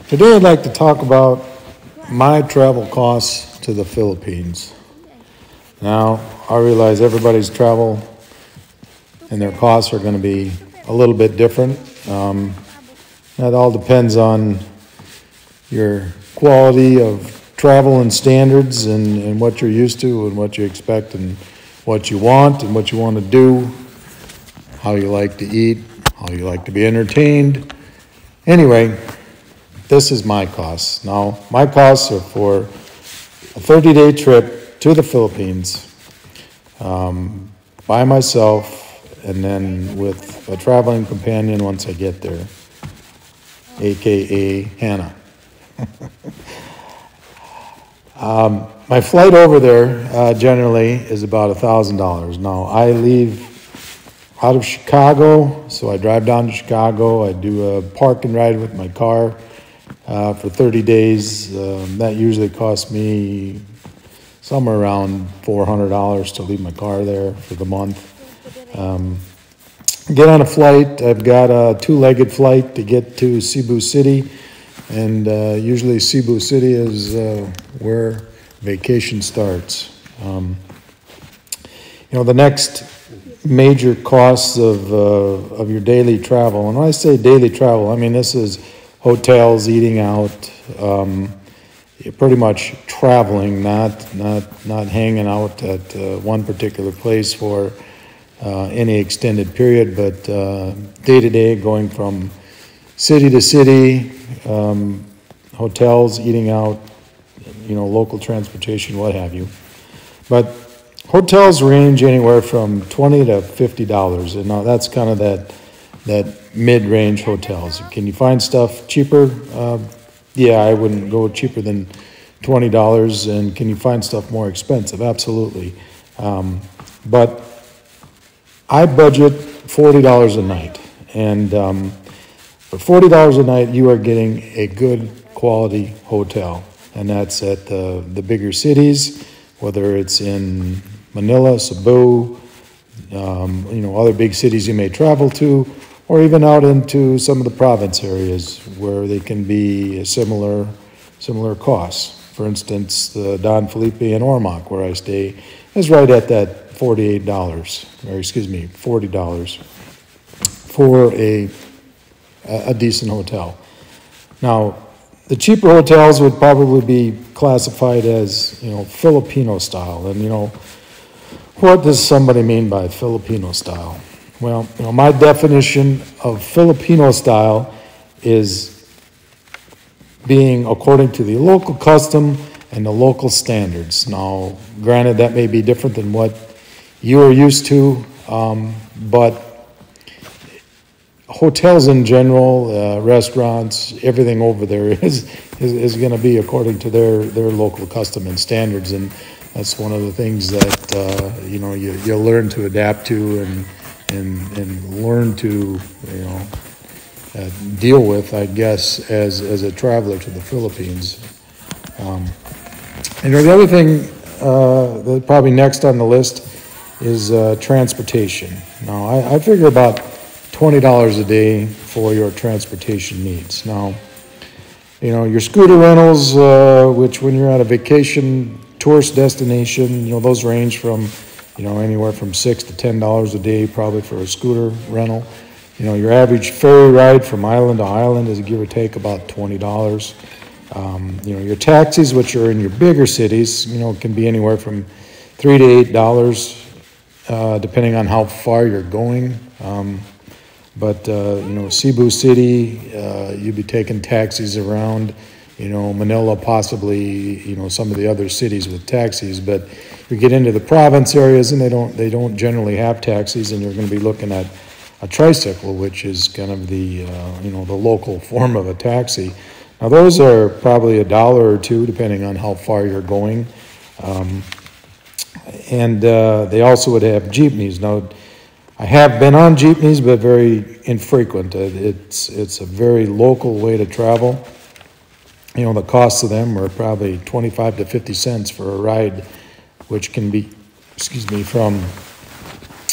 Today I'd like to talk about my travel costs to the Philippines. Now, I realize everybody's travel and their costs are going to be a little bit different. That all depends on your quality of travel and standards and what you're used to and what you expect and what you want to do, how you like to eat, how you like to be entertained. Anyway, this is my costs. Now, my costs are for a 30-day trip to the Philippines by myself and then with a traveling companion once I get there, AKA Hannah. My flight over there generally is about $1,000. Now, I leave out of Chicago, so I drive down to Chicago. I do a park and ride with my car for 30 days. That usually costs me somewhere around $400 to leave my car there for the month. Get on a flight. I've got a two-legged flight to get to Cebu City, and usually Cebu City is where vacation starts. The next major costs of your daily travel, and when I say daily travel, I mean this is hotels, eating out, pretty much traveling, not hanging out at one particular place for any extended period, but day to day, going from city to city, hotels, eating out, local transportation, what have you. But hotels range anywhere from $20 to $50, and now that's kind of that mid-range hotels. Can you find stuff cheaper? Yeah, I wouldn't go cheaper than $20. And can you find stuff more expensive? Absolutely. But I budget $40 a night, and for $40 a night, you are getting a good quality hotel, and that's at the bigger cities, whether it's in Manila, Cebu, other big cities you may travel to, or even out into some of the province areas where they can be similar costs. For instance, the Don Felipe in Ormoc, where I stay, is right at that $40 for a decent hotel. Now, the cheaper hotels would probably be classified as, Filipino style. And, what does somebody mean by Filipino style? Well, my definition of Filipino style is being according to the local custom and the local standards. Now, granted, that may be different than what you are used to, but hotels in general, restaurants, everything over there is going to be according to their local custom and standards, and that's one of the things that you learn to adapt to and learn to deal with, I guess, as a traveler to the Philippines. The other thing that probably next on the list is transportation. Now, I figure about $20 a day for your transportation needs. Now, your scooter rentals, which when you're at a vacation tourist destination, those range from, anywhere from $6 to $10 a day, probably for a scooter rental. Your average ferry ride from island to island is give or take about $20. Your taxis, which are in your bigger cities, can be anywhere from $3 to $8, depending on how far you're going. But Cebu City, you'd be taking taxis around, Manila, possibly, some of the other cities with taxis. But you get into the province areas, and they don't generally have taxis, and you're going to be looking at a tricycle, which is kind of the the local form of a taxi. Now, those are probably $1 or $2, depending on how far you're going. And they also would have jeepneys. Now, I have been on jeepneys, but very infrequent. It's a very local way to travel. The cost of them are probably 25 to 50 cents for a ride, which can be, from,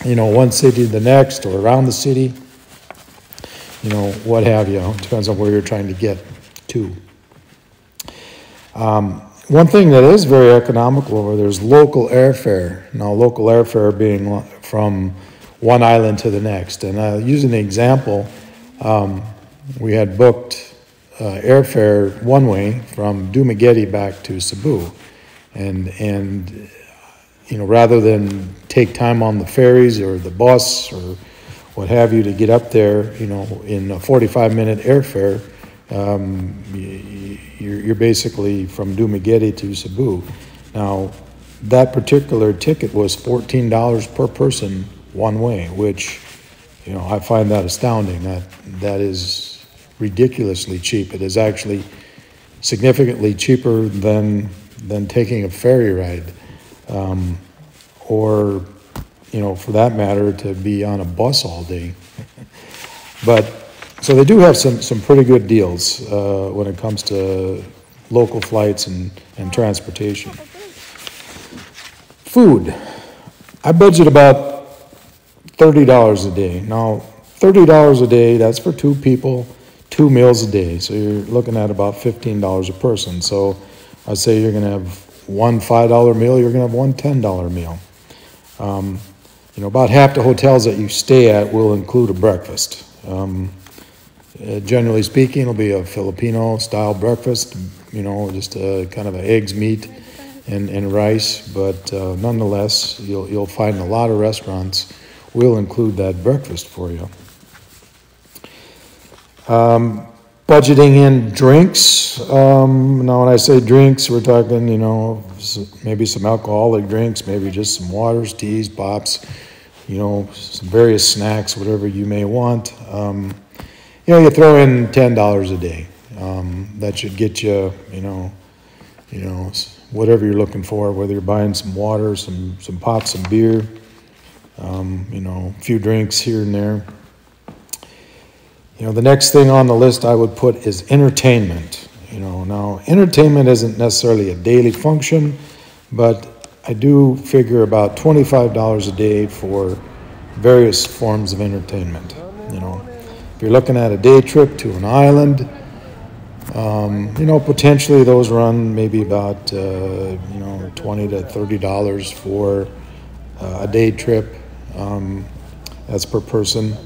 one city to the next or around the city, what have you. It depends on where you're trying to get two. One thing that is very economical over there is local airfare. Now, local airfare being from one island to the next. And using an example, we had booked airfare one way from Dumaguete back to Cebu. And you know, rather than take time on the ferries or the bus or what have you to get up there, you know, in a 45-minute airfare, you're basically from Dumaguete to Cebu. Now, that particular ticket was $14 per person one way, which, you know, I find that astounding. That is ridiculously cheap. It is actually significantly cheaper than taking a ferry ride, or, you know, for that matter, to be on a bus all day. But so they do have some pretty good deals when it comes to local flights and transportation. Food. I budget about $30 a day. Now, $30 a day, that's for two people, 2 meals a day. So you're looking at about $15 a person. So I'd say you're going to have one $5 meal, you're going to have one $10 meal. You know, about half the hotels that you stay at will include a breakfast. Generally speaking, it'll be a Filipino-style breakfast, you know, just kind of eggs, meat, and rice. But nonetheless, you'll find a lot of restaurants will include that breakfast for you. Budgeting in drinks. Now, when I say drinks, we're talking, you know, maybe some alcoholic drinks, maybe just some waters, teas, pops, you know, some various snacks, whatever you may want. You know, you throw in $10 a day. That should get you, you know, whatever you're looking for, whether you're buying some water, some pops, some beer, you know, a few drinks here and there. You know, the next thing on the list I would put is entertainment. You know, now entertainment isn't necessarily a daily function, but I do figure about $25 a day for various forms of entertainment. You know, if you're looking at a day trip to an island, you know, potentially those run maybe about, you know, $20 to $30 for a day trip. That's per person.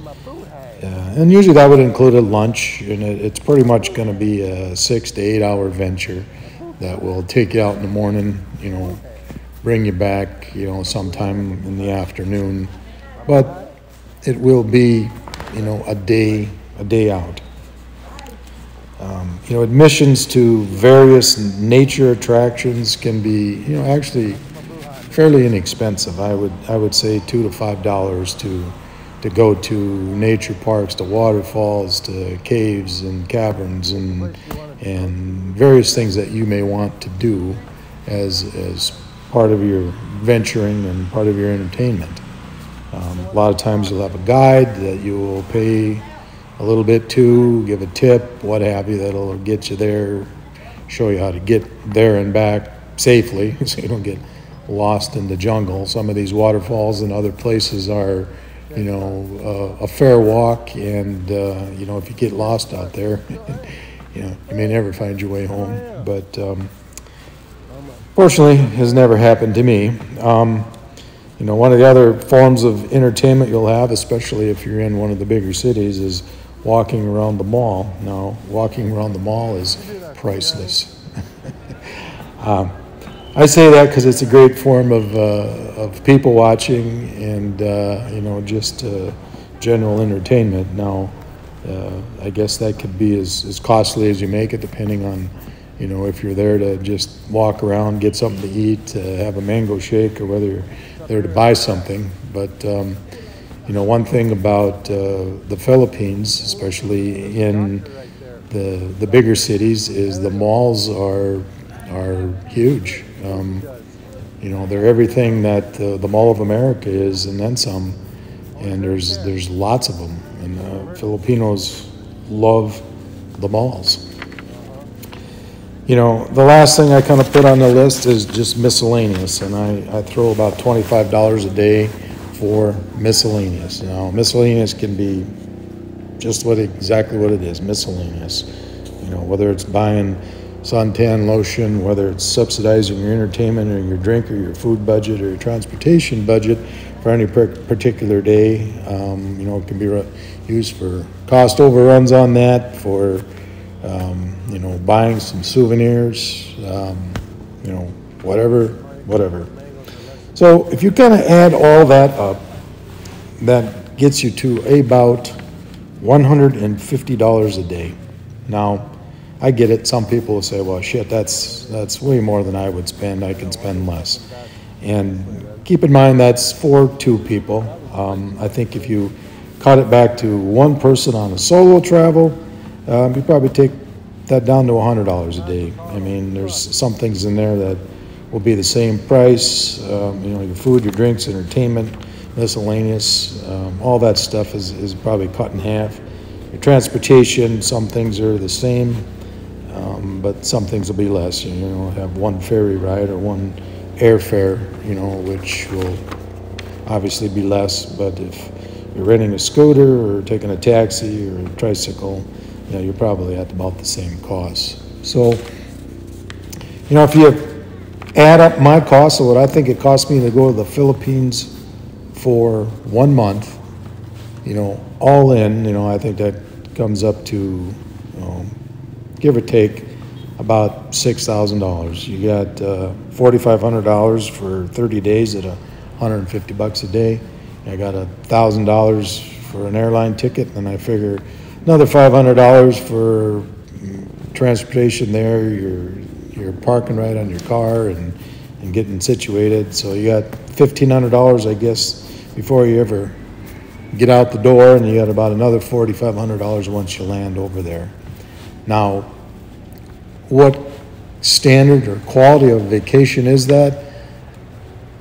And usually that would include a lunch, and it's pretty much going to be a 6 to 8 hour venture that will take you out in the morning, you know, bring you back, you know, sometime in the afternoon. But it will be, you know, a day out. You know, admissions to various nature attractions can be, you know, actually fairly inexpensive. I would say $2 to $5 to go to nature parks, to waterfalls, to caves and caverns and various things that you may want to do as part of your venturing and part of your entertainment. A lot of times you'll have a guide that you will pay a little bit to, give a tip, what have you, that'll get you there, show you how to get there and back safely so you don't get lost in the jungle. Some of these waterfalls and other places are, you know, a fair walk, and you know, if you get lost out there, you know, you may never find your way home. But fortunately, it has never happened to me. You know, one of the other forms of entertainment you'll have, especially if you're in one of the bigger cities, is walking around the mall. Now, walking around the mall is priceless. I say that because it's a great form of people watching and, you know, just general entertainment. Now, I guess that could be as costly as you make it, depending on, you know, if you're there to just walk around, get something to eat, have a mango shake, or whether you're there to buy something. But, you know, one thing about the Philippines, especially in the bigger cities, is the malls are huge. You know, they're everything that the Mall of America is, and then some. And there's lots of them. And Filipinos love the malls. You know, the last thing I kind of put on the list is just miscellaneous, and I throw about $25 a day for miscellaneous. Now, miscellaneous can be just exactly what it is, miscellaneous. You know, whether it's buying suntan lotion, whether it's subsidizing your entertainment or your drink or your food budget or your transportation budget for any particular day. You know, it can be used for cost overruns on that, for, you know, buying some souvenirs, you know, whatever. So if you kind of add all that up, that gets you to about $150 a day. Now, I get it. Some people will say, well, shit, that's way more than I would spend. I can spend less. And keep in mind, that's for two people. I think if you cut it back to one person on a solo travel, you probably take that down to $100 a day. I mean, there's some things in there that will be the same price. You know, your food, your drinks, entertainment, miscellaneous, all that stuff is probably cut in half. Your transportation, some things are the same, but some things will be less. You know, have one ferry ride or one airfare, you know, which will obviously be less. But if you're renting a scooter or taking a taxi or a tricycle, you know, you're probably at about the same cost. So, you know, if you add up my costs, or what I think it cost me to go to the Philippines for 1 month, you know, all in, you know, I think that comes up to, you know, give or take about $6,000. You got $4,500 for 30 days at $150 a day. I got $1,000 for an airline ticket, and I figure another $500 for transportation there, your parking right on your car and getting situated. So you got $1,500, I guess, before you ever get out the door, and you got about another $4,500 once you land over there. Now, what standard or quality of vacation is that?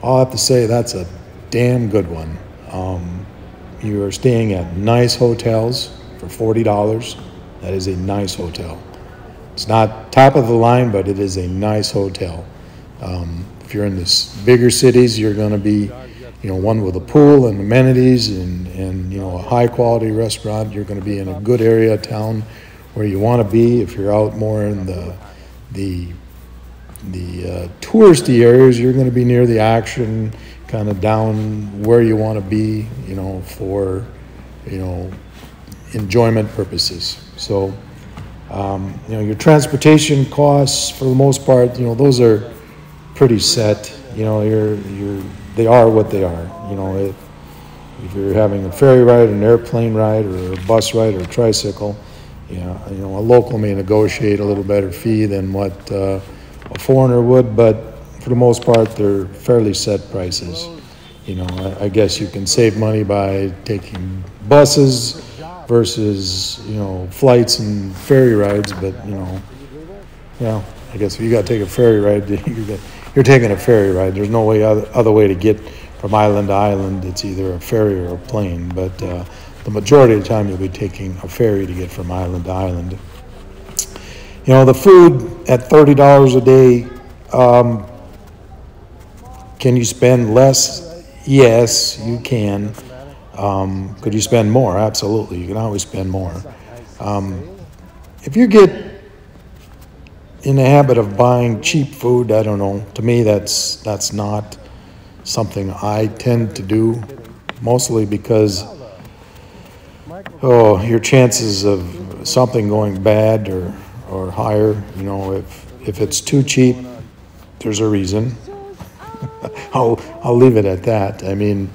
I'll have to say that's a damn good one. You are staying at nice hotels for $40. That is a nice hotel. It's not top of the line, but it is a nice hotel. If you're in the bigger cities, you're going to be, you know, one with a pool and amenities and you know, a high quality restaurant. You're going to be in a good area of town where you want to be. If you're out more in the touristy areas, you're going to be near the action, kind of down where you want to be, you know, for, you know, enjoyment purposes. So, you know, your transportation costs, for the most part, you know, those are pretty set. You know, they are what they are. You know, if you're having a ferry ride, an airplane ride, or a bus ride, or a tricycle, you know, a local may negotiate a little better fee than what a foreigner would, but for the most part, they're fairly set prices. You know, I guess you can save money by taking buses versus, you know, flights and ferry rides, but, you know, yeah, I guess if you got to take a ferry ride, you're taking a ferry ride. There's no way other way to get from island to island. It's either a ferry or a plane, but the majority of the time you'll be taking a ferry to get from island to island. You know, the food at $30 a day, can you spend less? Yes, you can. Could you spend more? Absolutely. You can always spend more. If you get in the habit of buying cheap food, I don't know. To me, that's not something I tend to do, mostly because, your chances of something going bad or higher. You know, if it's too cheap, there's a reason. I'll leave it at that. I mean,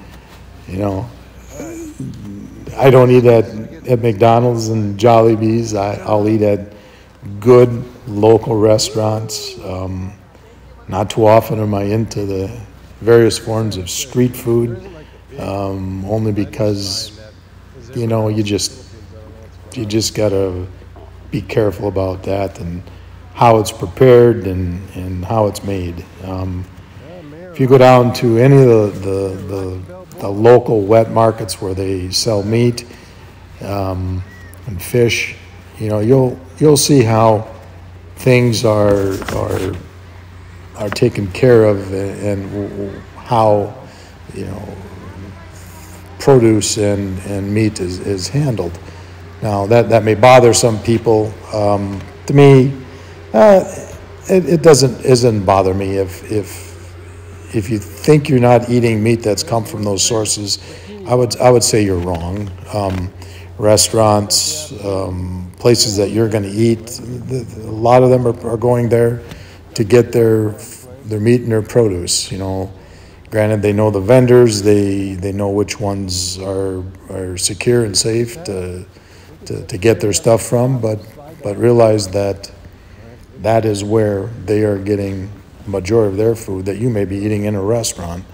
you know, I don't eat at McDonald's and Jollibee's. I'll eat at good local restaurants. Not too often am I into the various forms of street food, only because, you know, you just gotta be careful about that and how it's prepared and how it's made. If you go down to any of the local wet markets where they sell meat and fish, you know, you'll see how things are taken care of and how, you know, produce and meat is handled. Now that may bother some people. to me, it doesn't bother me if you think you're not eating meat that's come from those sources. I would say you're wrong. Restaurants, places that you're going to eat, a lot of them are going there to get their meat and their produce. You know, granted, they know the vendors, they know which ones are secure and safe to get their stuff from, but realize that is where they are getting the majority of their food that you may be eating in a restaurant.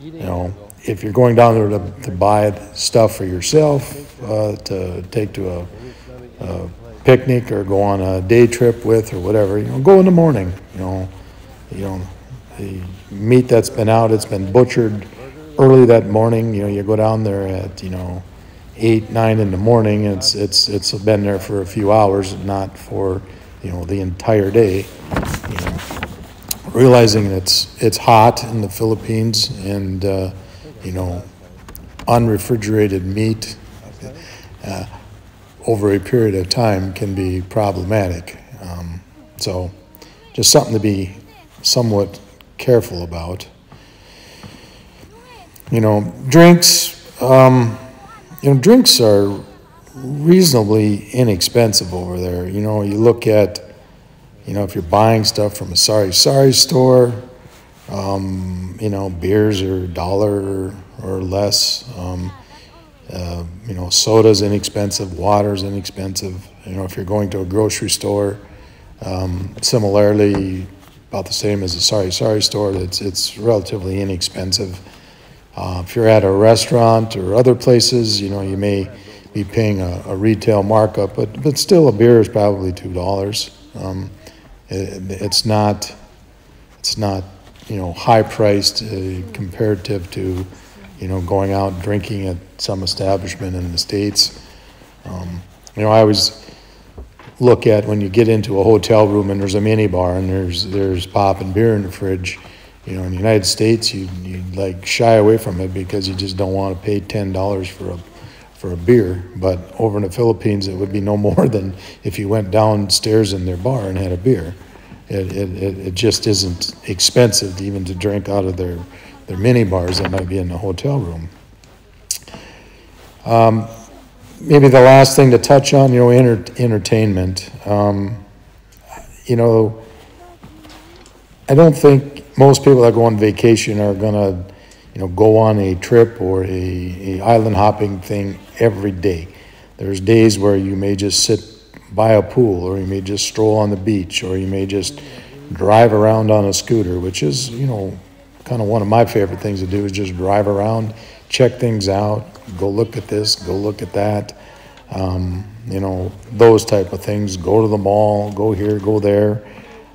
You know, if you're going down there to buy stuff for yourself, to take to a picnic or go on a day trip with or whatever, you know, go in the morning. You know, the meat that's been out, it's been butchered early that morning. You know, you go down there at 8, 9 in the morning. It's been there for a few hours, not for the entire day. You know, realizing it's hot in the Philippines, and unrefrigerated meat over a period of time can be problematic. So just something to be somewhat careful about. Drinks. Drinks are reasonably inexpensive over there. You look at, if you're buying stuff from a Sari store, beers are $1 or less. Soda's inexpensive, water's inexpensive. If you're going to a grocery store, similarly, about the same as a Sari store, it's relatively inexpensive. If you're at a restaurant or other places, you may be paying a retail markup, but still a beer is probably $2. It's not high priced comparative to going out drinking at some establishment in the States. I always look at when you get into a hotel room and there's a mini bar and there's pop and beer in the fridge. In the United States, you like shy away from it because you just don't want to pay $10 for a beer. But over in the Philippines, it would be no more than if you went downstairs in their bar and had a beer. It just isn't expensive even to drink out of their mini bars that might be in the hotel room. Maybe the last thing to touch on, entertainment. I don't think most people that go on vacation are gonna, go on a trip or a island hopping thing every day. There's days where you may just sit by a pool, or you may just stroll on the beach, or you may just drive around on a scooter, which is, kind of one of my favorite things to do, is just drive around, check things out, go look at this, go look at that, those type of things. Go to the mall, go here, go there.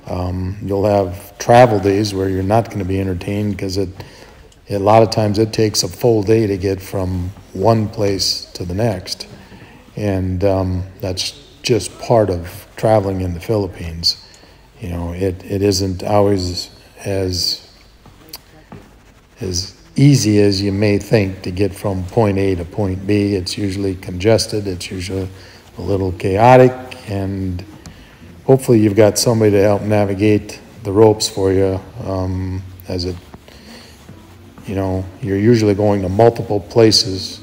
You'll have travel days where you're not going to be entertained because a lot of times it takes a full day to get from one place to the next. And that's just part of traveling in the Philippines. It isn't always as easy as you may think to get from point A to point B. It's usually congested, it's usually a little chaotic, and hopefully you've got somebody to help navigate the ropes for you, you're usually going to multiple places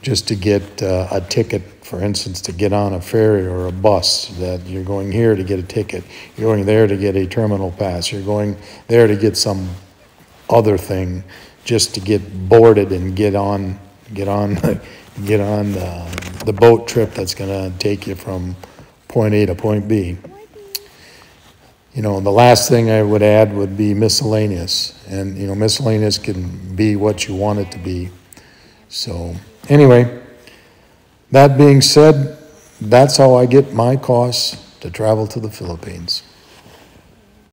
just to get a ticket, for instance, to get on a ferry or a bus. That you're going here to get a ticket, you're going there to get a terminal pass, you're going there to get some other thing just to get boarded and get on the boat trip that's going to take you from point A to point B. The last thing I would add would be miscellaneous. And, miscellaneous can be what you want it to be. So, anyway, that being said, that's how I get my costs to travel to the Philippines.